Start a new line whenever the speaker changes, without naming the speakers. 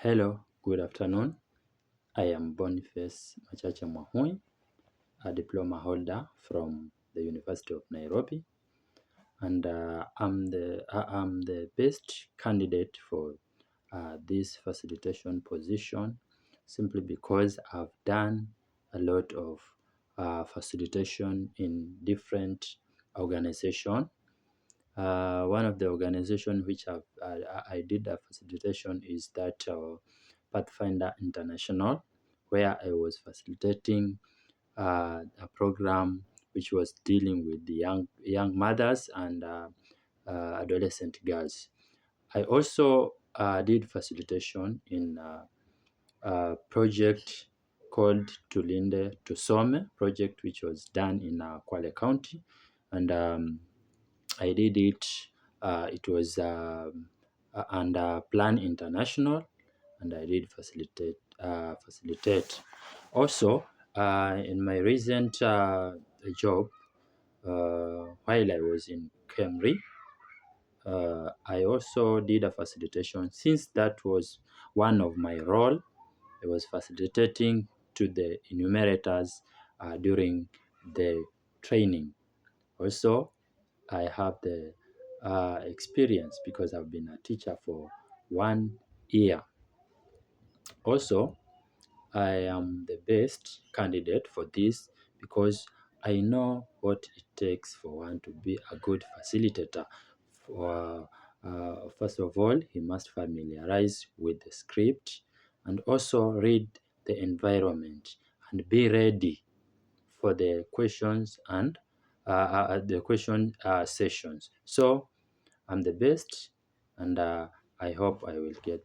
Hello, good afternoon. I am Boniface Machacha Mwahui, a diploma holder from the University of Nairobi, and I'm the best candidate for this facilitation position simply because I've done a lot of facilitation in different organizations. One of the organization which I did a facilitation is that Pathfinder International, where I was facilitating a program which was dealing with the young mothers and adolescent girls. I also did facilitation in a project called Tulinde Tusome project, which was done in Kwale County, and I did it. It was under Plan International, and I did facilitate. Also, in my recent job, while I was in Kemri, I also did a facilitation. Since that was one of my role, I was facilitating to the enumerators during the training. Also, I have the experience because I've been a teacher for 1 year. Also, I am the best candidate for this because I know what it takes for one to be a good facilitator. First of all, he must familiarize with the script and also read the environment and be ready for the questions and the question sessions. So I'm the best, and I hope I will get